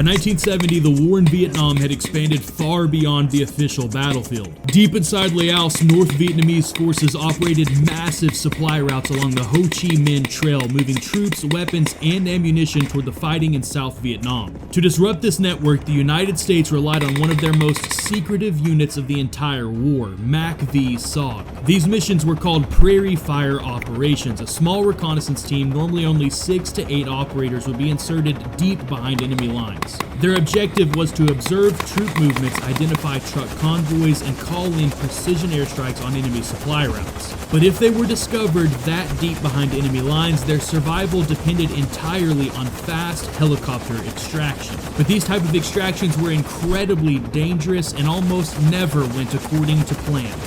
By 1970, the war in Vietnam had expanded far beyond the official battlefield. Deep inside Laos, North Vietnamese forces operated massive supply routes along the Ho Chi Minh Trail, moving troops, weapons, and ammunition toward the fighting in South Vietnam. To disrupt this network, the United States relied on one of their most secretive units of the entire war, MACV SOG. These missions were called Prairie Fire Operations. A small reconnaissance team, normally only 6 to 8 operators, would be inserted deep behind enemy lines. Their objective was to observe troop movements, identify truck convoys, and call in precision airstrikes on enemy supply routes. But if they were discovered that deep behind enemy lines, their survival depended entirely on fast helicopter extraction. But these type of extractions were incredibly dangerous and almost never went according to plan.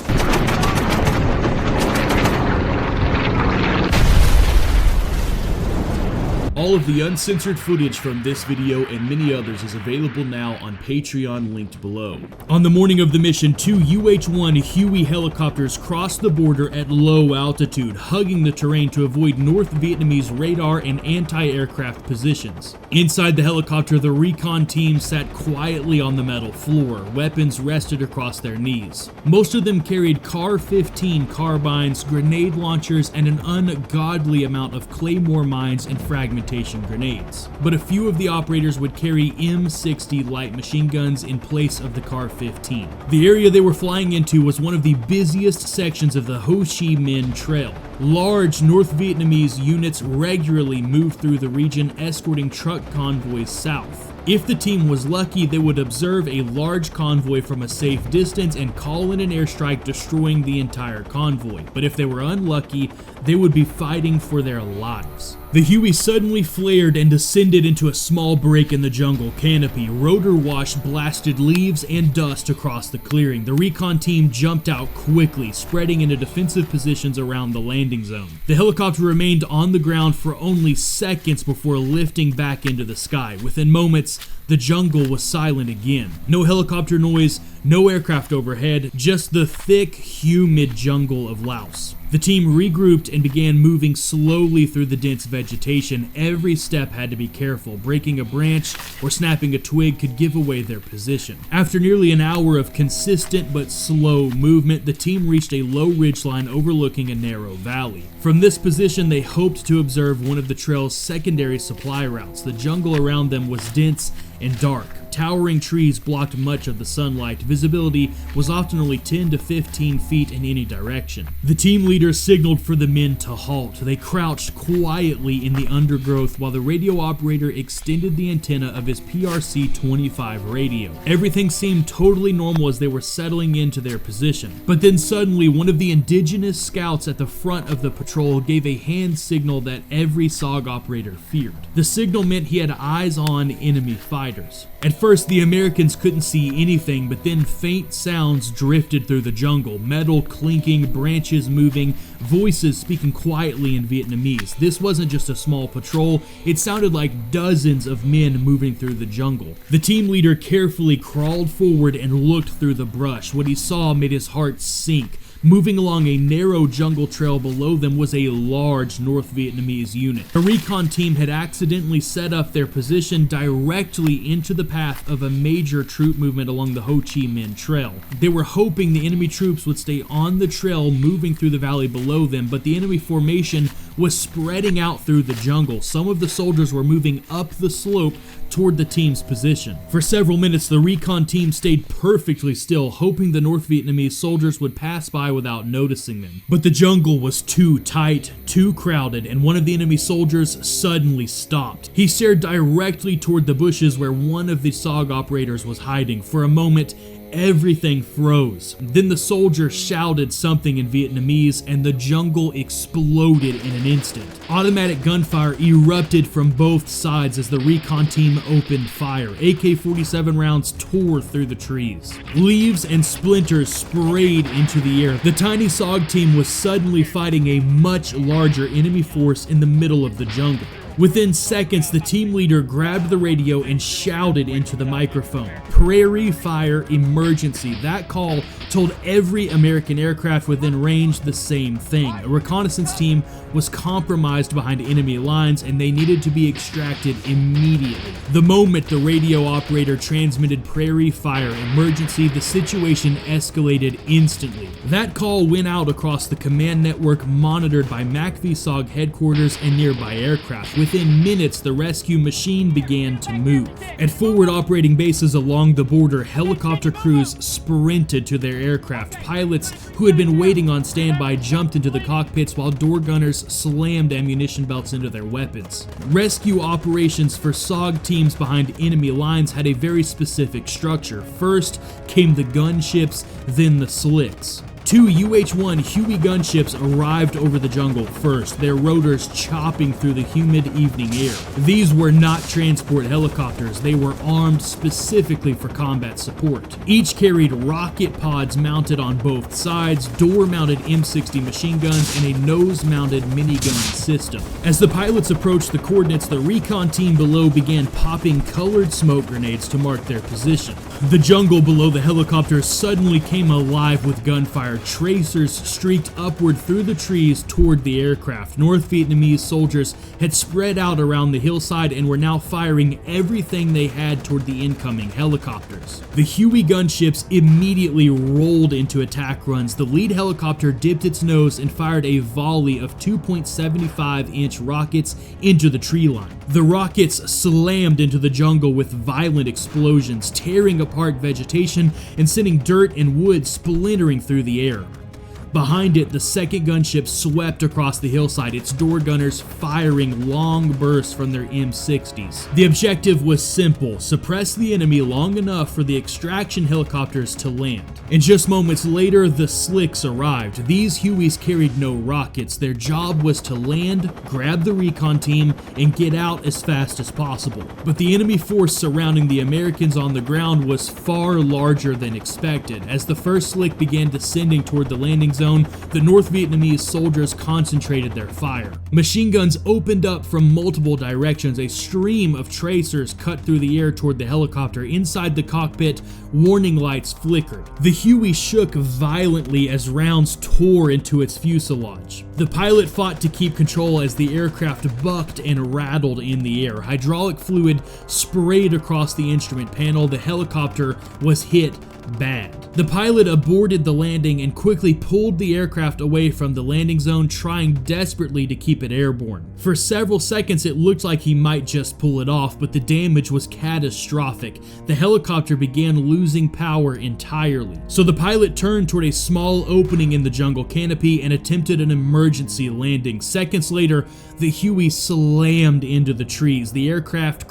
All of the uncensored footage from this video and many others is available now on Patreon, linked below. On the morning of the mission, 2 UH-1 Huey helicopters crossed the border at low altitude, hugging the terrain to avoid North Vietnamese radar and anti-aircraft positions. Inside the helicopter, the recon team sat quietly on the metal floor, weapons rested across their knees. Most of them carried CAR-15 carbines, grenade launchers, and an ungodly amount of claymore mines and fragmentation grenades. But a few of the operators would carry M60 light machine guns in place of the CAR-15. The area they were flying into was one of the busiest sections of the Ho Chi Minh Trail. Large North Vietnamese units regularly moved through the region, escorting truck convoys south. If the team was lucky, they would observe a large convoy from a safe distance and call in an airstrike, destroying the entire convoy. But if they were unlucky, they would be fighting for their lives. The Huey suddenly flared and descended into a small break in the jungle canopy. Rotor wash blasted leaves and dust across the clearing. The recon team jumped out quickly, spreading into defensive positions around the landing zone. The helicopter remained on the ground for only seconds before lifting back into the sky. Within moments, the jungle was silent again. No helicopter noise, no aircraft overhead, just the thick, humid jungle of Laos. The team regrouped and began moving slowly through the dense vegetation. Every step had to be careful. Breaking a branch or snapping a twig could give away their position. After nearly an hour of consistent but slow movement, the team reached a low ridgeline overlooking a narrow valley. From this position, they hoped to observe one of the trail's secondary supply routes. The jungle around them was dense and dark. Towering trees blocked much of the sunlight. Visibility was often only 10 to 15 feet in any direction. The team leader signaled for the men to halt. They crouched quietly in the undergrowth while the radio operator extended the antenna of his PRC-25 radio. Everything seemed totally normal as they were settling into their position. But then suddenly, one of the indigenous scouts at the front of the patrol gave a hand signal that every SOG operator feared. The signal meant he had eyes on enemy fighters. At first, the Americans couldn't see anything, but then faint sounds drifted through the jungle. Metal clinking, branches moving, voices speaking quietly in Vietnamese. This wasn't just a small patrol, it sounded like dozens of men moving through the jungle. The team leader carefully crawled forward and looked through the brush. What he saw made his heart sink. Moving along a narrow jungle trail below them was a large North Vietnamese unit. The recon team had accidentally set up their position directly into the path of a major troop movement along the Ho Chi Minh Trail. They were hoping the enemy troops would stay on the trail moving through the valley below them, but the enemy formation was spreading out through the jungle. Some of the soldiers were moving up the slope toward the team's position. For several minutes, the recon team stayed perfectly still, hoping the North Vietnamese soldiers would pass by without noticing them. But the jungle was too tight, too crowded, and one of the enemy soldiers suddenly stopped. He stared directly toward the bushes where one of the SOG operators was hiding. For a moment, everything froze. Then the soldier shouted something in Vietnamese and the jungle exploded in an instant. Automatic gunfire erupted from both sides as the recon team opened fire. AK-47 rounds tore through the trees. Leaves and splinters sprayed into the air. The tiny SOG team was suddenly fighting a much larger enemy force in the middle of the jungle. Within seconds, the team leader grabbed the radio and shouted into the microphone, "Prairie fire emergency." That call told every American aircraft within range the same thing. A reconnaissance team was compromised behind enemy lines and they needed to be extracted immediately. The moment the radio operator transmitted "prairie fire emergency," the situation escalated instantly. That call went out across the command network monitored by MACV SOG headquarters and nearby aircraft. Within minutes, the rescue machine began to move. At forward operating bases along the border, helicopter crews sprinted to their aircraft. Pilots who had been waiting on standby jumped into the cockpits while door gunners slammed ammunition belts into their weapons. Rescue operations for SOG teams behind enemy lines had a very specific structure. First came the gunships, then the slicks. Two UH-1 Huey gunships arrived over the jungle first, their rotors chopping through the humid evening air. These were not transport helicopters, they were armed specifically for combat support. Each carried rocket pods mounted on both sides, door-mounted M60 machine guns, and a nose-mounted minigun system. As the pilots approached the coordinates, the recon team below began popping colored smoke grenades to mark their position. The jungle below the helicopters suddenly came alive with gunfire. Tracers streaked upward through the trees toward the aircraft. North Vietnamese soldiers had spread out around the hillside and were now firing everything they had toward the incoming helicopters. The Huey gunships immediately rolled into attack runs. The lead helicopter dipped its nose and fired a volley of 2.75-inch rockets into the tree line. The rockets slammed into the jungle with violent explosions, tearing apart vegetation and sending dirt and wood splintering through the air. Behind it, the second gunship swept across the hillside, its door gunners firing long bursts from their M60s. The objective was simple: suppress the enemy long enough for the extraction helicopters to land. And just moments later, the slicks arrived. These Hueys carried no rockets. Their job was to land, grab the recon team, and get out as fast as possible. But the enemy force surrounding the Americans on the ground was far larger than expected. As the first slick began descending toward the landing zone, the North Vietnamese soldiers concentrated their fire. Machine guns opened up from multiple directions. A stream of tracers cut through the air toward the helicopter. Inside the cockpit, warning lights flickered. The Huey shook violently as rounds tore into its fuselage. The pilot fought to keep control as the aircraft bucked and rattled in the air. Hydraulic fluid sprayed across the instrument panel. The helicopter was hit bad. The pilot aborted the landing and quickly pulled the aircraft away from the landing zone, trying desperately to keep it airborne. For several seconds, it looked like he might just pull it off, but the damage was catastrophic. The helicopter began losing power entirely. So the pilot turned toward a small opening in the jungle canopy and attempted an emergency landing. Seconds later, the Huey slammed into the trees. The aircraft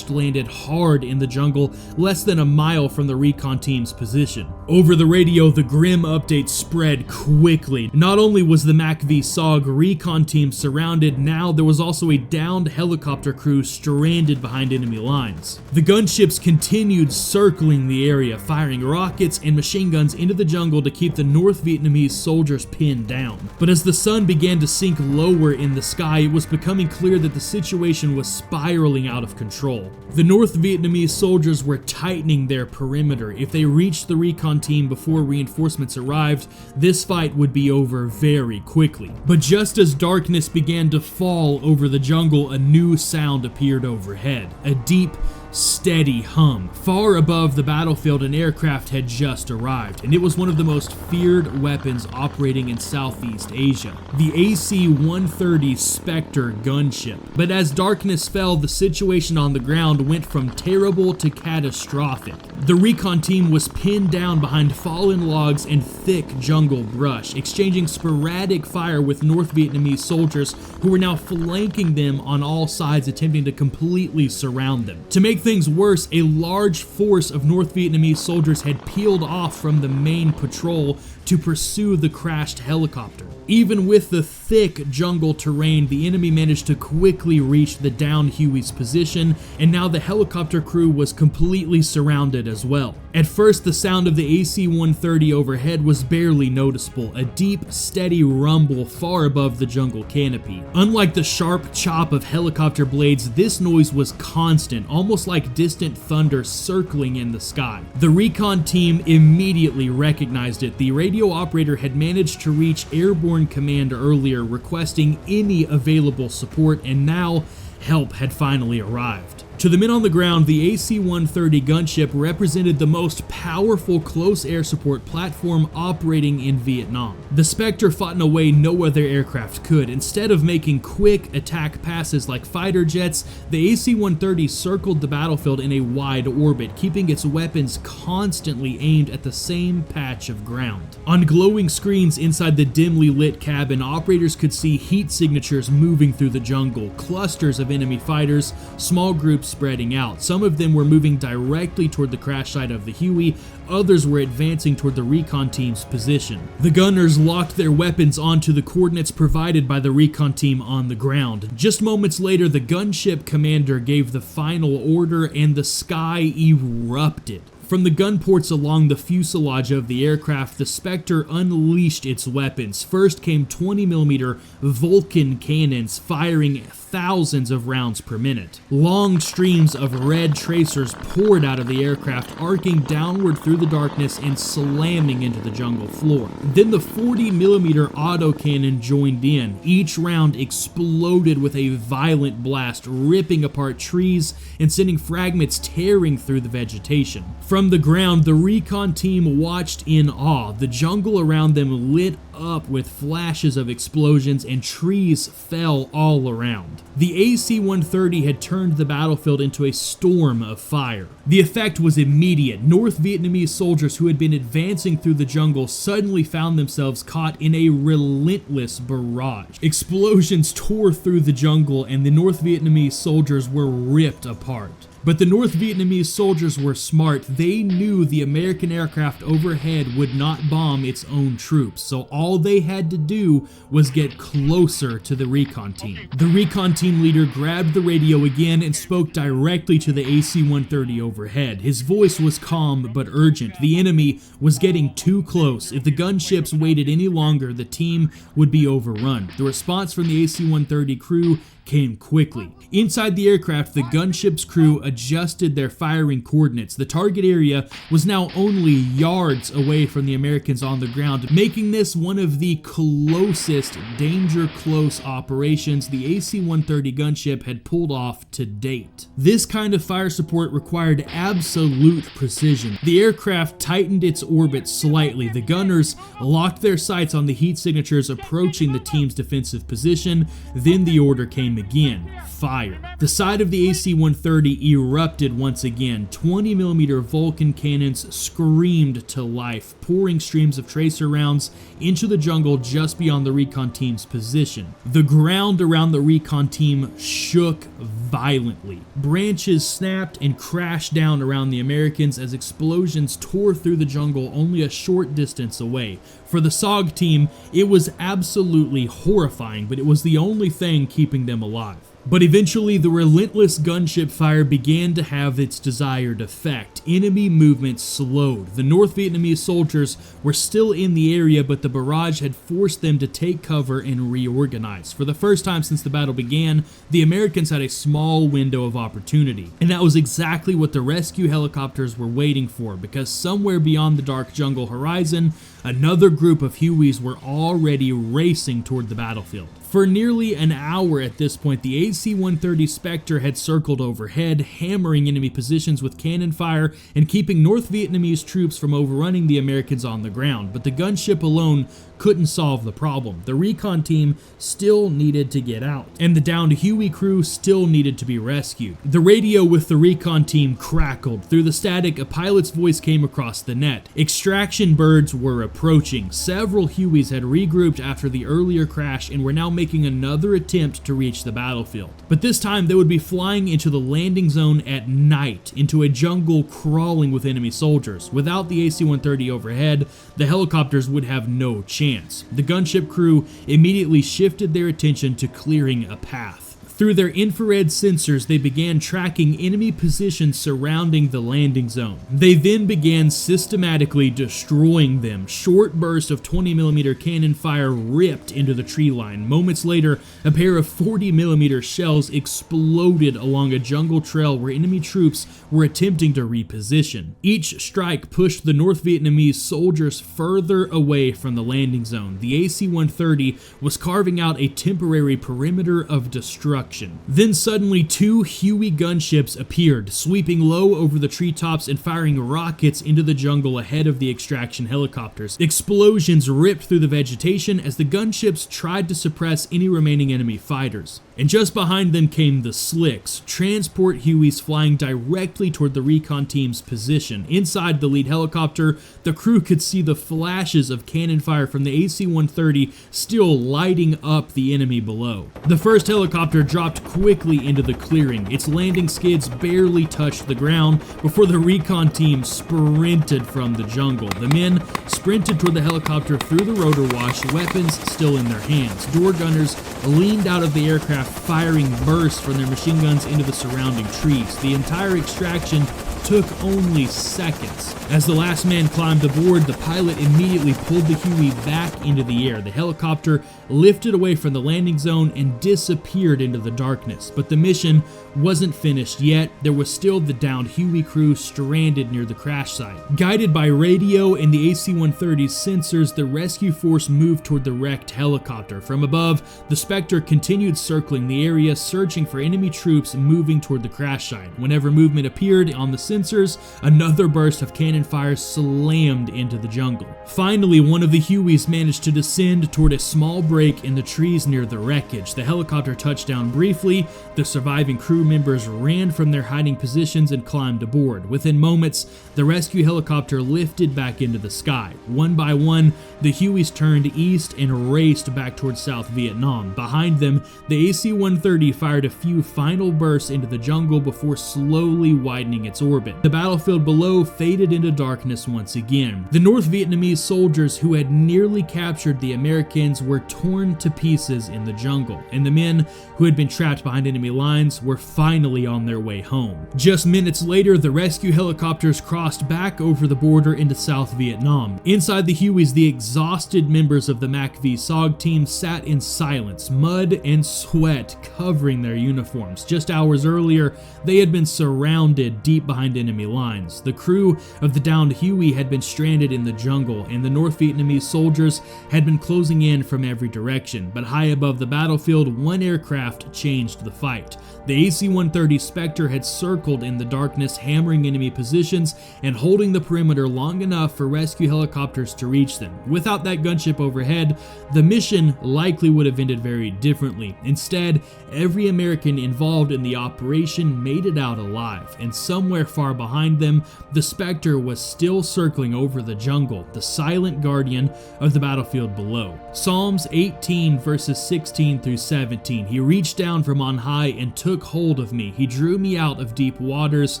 landed hard in the jungle, less than a mile from the recon team's position. Over the radio, the grim update spread quickly. Not only was the MACV SOG recon team surrounded, now there was also a downed helicopter crew stranded behind enemy lines. The gunships continued circling the area, firing rockets and machine guns into the jungle to keep the North Vietnamese soldiers pinned down. But as the sun began to sink lower in the sky, it was becoming clear that the situation was spiraling out of control. The North Vietnamese soldiers were tightening their perimeter. If they reached the recon team before reinforcements arrived, this fight would be over very quickly. But just as darkness began to fall over the jungle, a new sound appeared overhead. A deep, steady hum. Far above the battlefield, an aircraft had just arrived, and it was one of the most feared weapons operating in Southeast Asia, the AC-130 Spectre gunship. But as darkness fell, the situation on the ground went from terrible to catastrophic. The recon team was pinned down behind fallen logs and thick jungle brush, exchanging sporadic fire with North Vietnamese soldiers who were now flanking them on all sides, attempting to completely surround them. To make things worse, a large force of North Vietnamese soldiers had peeled off from the main patrol to pursue the crashed helicopter. Even with the thick jungle terrain, the enemy managed to quickly reach the downed Huey's position, and now the helicopter crew was completely surrounded as well. At first, the sound of the AC-130 overhead was barely noticeable, a deep, steady rumble far above the jungle canopy. Unlike the sharp chop of helicopter blades, this noise was constant, almost like distant thunder circling in the sky. The recon team immediately recognized it. The radio operator had managed to reach airborne command earlier, requesting any available support, and now help had finally arrived. To the men on the ground, the AC-130 gunship represented the most powerful close air support platform operating in Vietnam. The Spectre fought in a way no other aircraft could. Instead of making quick attack passes like fighter jets, the AC-130 circled the battlefield in a wide orbit, keeping its weapons constantly aimed at the same patch of ground. On glowing screens inside the dimly lit cabin, operators could see heat signatures moving through the jungle, clusters of enemy fighters, small groups spreading out. Some of them were moving directly toward the crash site of the Huey, others were advancing toward the recon team's position. The gunners locked their weapons onto the coordinates provided by the recon team on the ground. Just moments later, the gunship commander gave the final order and the sky erupted. From the gun ports along the fuselage of the aircraft, the Spectre unleashed its weapons. First came 20mm Vulcan cannons firing thousands of rounds per minute. Long streams of red tracers poured out of the aircraft, arcing downward through the darkness and slamming into the jungle floor. Then the 40mm autocannon joined in. Each round exploded with a violent blast, ripping apart trees and sending fragments tearing through the vegetation. From the ground, the recon team watched in awe. The jungle around them lit up with flashes of explosions and trees fell all around. The AC-130 had turned the battlefield into a storm of fire. The effect was immediate. North Vietnamese soldiers who had been advancing through the jungle suddenly found themselves caught in a relentless barrage. Explosions tore through the jungle and the North Vietnamese soldiers were ripped apart. But the North Vietnamese soldiers were smart. They knew the American aircraft overhead would not bomb its own troops, so all they had to do was get closer to the recon team. The recon team leader grabbed the radio again and spoke directly to the AC-130 overhead. His voice was calm but urgent. The enemy was getting too close. If the gunships waited any longer, the team would be overrun. The response from the AC-130 crew came quickly. Inside the aircraft, the gunship's crew adjusted their firing coordinates. The target area was now only yards away from the Americans on the ground, making this one of the closest danger-close operations the AC-130 gunship had pulled off to date. This kind of fire support required absolute precision. The aircraft tightened its orbit slightly. The gunners locked their sights on the heat signatures approaching the team's defensive position. Then the order came again. Fire. The side of the AC-130 erupted once again. 20mm Vulcan cannons screamed to life, pouring streams of tracer rounds into the jungle just beyond the recon team's position. The ground around the recon team shook violently. Branches snapped and crashed down around the Americans as explosions tore through the jungle only a short distance away. For the SOG team, it was absolutely horrifying, but it was the only thing keeping them alive. But eventually, the relentless gunship fire began to have its desired effect. Enemy movement slowed. The North Vietnamese soldiers were still in the area, but the barrage had forced them to take cover and reorganize. For the first time since the battle began, the Americans had a small window of opportunity. And that was exactly what the rescue helicopters were waiting for, because somewhere beyond the dark jungle horizon, another group of Hueys were already racing toward the battlefield. For nearly an hour at this point, the AC-130 Spectre had circled overhead, hammering enemy positions with cannon fire and keeping North Vietnamese troops from overrunning the Americans on the ground. But the gunship alone couldn't solve the problem. The recon team still needed to get out, and the downed Huey crew still needed to be rescued. The radio with the recon team crackled. Through the static, a pilot's voice came across the net. Extraction birds were approaching. Several Hueys had regrouped after the earlier crash and were now making another attempt to reach the battlefield. But this time they would be flying into the landing zone at night, into a jungle crawling with enemy soldiers. Without the AC-130 overhead, the helicopters would have no chance. The gunship crew immediately shifted their attention to clearing a path. Through their infrared sensors, they began tracking enemy positions surrounding the landing zone. They then began systematically destroying them. Short bursts of 20mm cannon fire ripped into the tree line. Moments later, a pair of 40mm shells exploded along a jungle trail where enemy troops were attempting to reposition. Each strike pushed the North Vietnamese soldiers further away from the landing zone. The AC-130 was carving out a temporary perimeter of destruction. Then suddenly 2 Huey gunships appeared, sweeping low over the treetops and firing rockets into the jungle ahead of the extraction helicopters. Explosions ripped through the vegetation as the gunships tried to suppress any remaining enemy fighters. And just behind them came the Slicks, transport Hueys flying directly toward the recon team's position. Inside the lead helicopter, the crew could see the flashes of cannon fire from the AC-130 still lighting up the enemy below. The first helicopter dropped quickly into the clearing. Its landing skids barely touched the ground before the recon team sprinted from the jungle. The men sprinted toward the helicopter through the rotor wash, weapons still in their hands. Door gunners leaned out of the aircraft, firing bursts from their machine guns into the surrounding trees. The entire extraction took only seconds. As the last man climbed aboard, the pilot immediately pulled the Huey back into the air. The helicopter lifted away from the landing zone and disappeared into the darkness. But the mission wasn't finished yet. There was still the downed Huey crew stranded near the crash site. Guided by radio and the AC-130's sensors, the rescue force moved toward the wrecked helicopter. From above, the Spectre continued circling the area, searching for enemy troops moving toward the crash site. Whenever movement appeared on the sensors, another burst of cannon fire slammed into the jungle. Finally, one of the Hueys managed to descend toward a small break in the trees near the wreckage. The helicopter touched down briefly. The surviving crew members ran from their hiding positions and climbed aboard. Within moments, the rescue helicopter lifted back into the sky. One by one, the Hueys turned east and raced back towards South Vietnam. Behind them, the AC-130 fired a few final bursts into the jungle before slowly widening its orbit. The battlefield below faded into darkness once again. The North Vietnamese soldiers who had nearly captured the Americans were torn to pieces in the jungle, and the men who had been trapped behind enemy lines were finally on their way home. Just minutes later, the rescue helicopters crossed back over the border into South Vietnam. Inside the Hueys, the exhausted members of the MACV SOG team sat in silence, mud and sweat covering their uniforms. Just hours earlier, they had been surrounded deep behind enemy lines. The crew of the downed Huey had been stranded in the jungle, and the North Vietnamese soldiers had been closing in from every direction. But high above the battlefield, one aircraft changed the fight. The AC-130 Spectre had circled in the darkness, hammering enemy positions and holding the perimeter long enough for rescue helicopters to reach them. Without that gunship overhead, the mission likely would have ended very differently. Instead, every American involved in the operation made it out alive, and somewhere far behind them, the Spectre was still circling over the jungle, the silent guardian of the battlefield below. Psalms 18 verses 16 through 17. He reached down from on high and took hold of me. He drew me out of deep waters.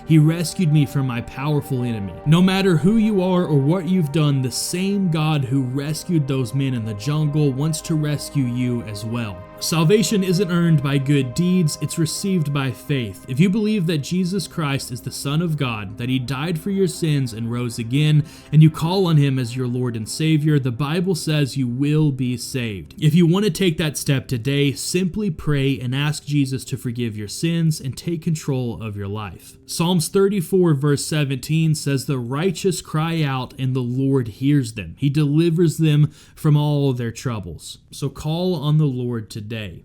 He rescued me from my powerful enemy. No matter who you are or what you've done, the same God who rescued those men in the jungle wants to rescue you as well. Salvation isn't earned by good deeds, it's received by faith. If you believe that Jesus Christ is the Son of God, that He died for your sins and rose again, and you call on Him as your Lord and Savior, the Bible says you will be saved. If you want to take that step today, simply pray and ask Jesus to forgive your sins and take control of your life. Psalms 34 verse 17 says, "The righteous cry out and the Lord hears them. He delivers them from all their troubles." So call on the Lord today.